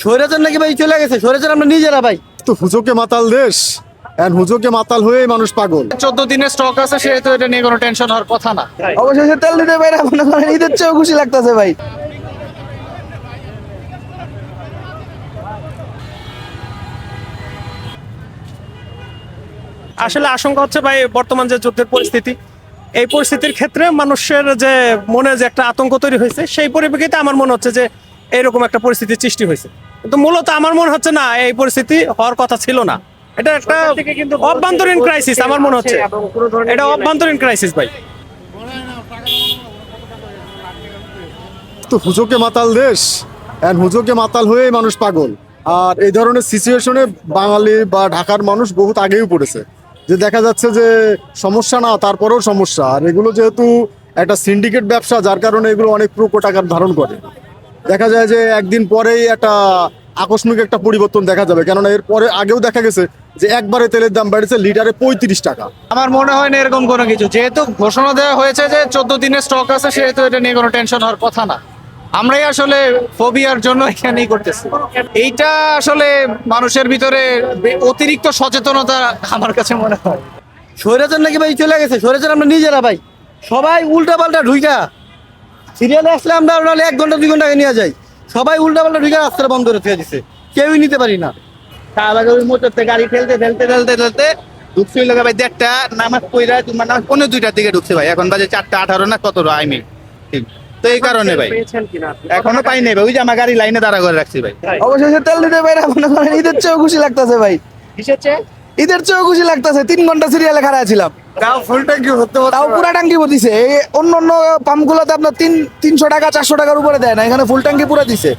স্বৈরাচার নাকি ভাই চলে গেছে, স্বৈরাচার আমরা নিজেরা ভাই। তো হুজুকে মাতাল দেশ, এন্ড হুজুকে মাতাল হয়েই মানুষ পাগল। 14 দিনের স্টক আছে, সেহেতু এটা নিয়ে কোনো টেনশন হওয়ার কথা না। অবশেষে তেল দিতে পারে, মনে করেন ঈদের চেয়েও খুশি লাগতেছে ভাই। আসলে আশঙ্কা হচ্ছে ভাই, বর্তমান যে যুদ্ধের পরিস্থিতি, এই পরিস্থিতির ক্ষেত্রে মানুষের যে মনে যে একটা আতঙ্ক তৈরি হয়েছে, সেই পরিপ্রেক্ষিতে আমার মনে হচ্ছে যে এইরকম একটা পরিস্থিতির সৃষ্টি হয়েছে। কিন্তু মূলত আমার মনে হচ্ছে না, এই পরিস্থিতি হওয়ার কথা ছিল না। এটা একটা অভ্যন্তরীণ ক্রাইসিস আমার মনে হচ্ছে, এটা অভ্যন্তরীণ ক্রাইসিস ভাই। তো হুজুকে মাতাল দেশ, এন্ড হুজুকে মাতাল হয়েই মানুষ পাগল। আর এই ধরনের সিচুয়েশনে বাঙালি বা ঢাকার মানুষ বহুত আগেই পড়েছে, যে দেখা যাচ্ছে যে সমস্যা না, তারপরেও সমস্যা। আর এগুলো যেহেতু একটা সিন্ডিকেট ব্যবসা, যার কারণে এগুলো অনেক প্রকট আকার ধারণ করে। দেখা যায় যে একদিন পরেই একটা আকস্মিক একটা পরিবর্তন দেখা যাবে, কেননা এর পরে আগেও দেখা গেছে যে একবারে তেলের দাম বেড়েছে লিটারে 35 টাকা। আমার মনে হয় না এরকম কোনো কিছু, যেহেতু ঘোষণা দেওয়া হয়েছে যে 14 দিনের স্টক আছে, সেহেতু এটা নিয়ে কোনো টেনশন হওয়ার কথা না। আমরাই আসলে ফোবিয়ার জন্য এখানেই করতেছি। এইটা আসলে মানুষের ভিতরে অতিরিক্ত সচেতনতা আমার কাছে মনে হয়। স্বৈরাচার নাকি ভাই চলে গেছে, স্বৈরাচার আমরা নিজেরা ভাই। সবাই উল্টা পাল্টা ঢুইকা সিরিয়ালে আসলে আমরা নাহলে 1 ঘন্টা 2 ঘন্টা আগে নিয়ে যাই। সবাই উল্টা পাল্টা ঢুইকা রাস্তাটা বন্ধ করে দিয়ে দিছে, কেউই নিতে পারি না। শাহবাগের ওই মোটরতে গাড়ি ঠেলতে ঠেলতে ঠেলতে ঠেলতে ঢুকছি হইলো ভাই 1:30 নামাজ পইরা, তোমার নামাজ 2:45 দিকে ঢুকছে ভাই। এখন বাজে 4:18 না কত আইমি, ঠিক। তো এই কারণে ভাই এখনো পাই নাই ভাই, ওই যে আমার গাড়ি লাইনে দাঁড়া করে রাখছি ভাই। অবশেষে তেল দিতে পারে, মনে করেন ঈদের চেয়েও খুশি লাগতেছে ভাই। কিসের চেয়ে? ঈদের চেয়েও খুশি লাগতেছে। 3 ঘন্টা সিরিয়ালে খাড়া ছিলাম, তাও ফুল ট্যাঙ্কি হতে তাও পুরা ট্যাঙ্কি দিছে। এই অন্য অন্য পাম্পগুলোতে আপনার 300 টাকা 400 টাকার উপরে দেয় না, এখানে ফুল ট্যাঙ্কি পুরো দিছে।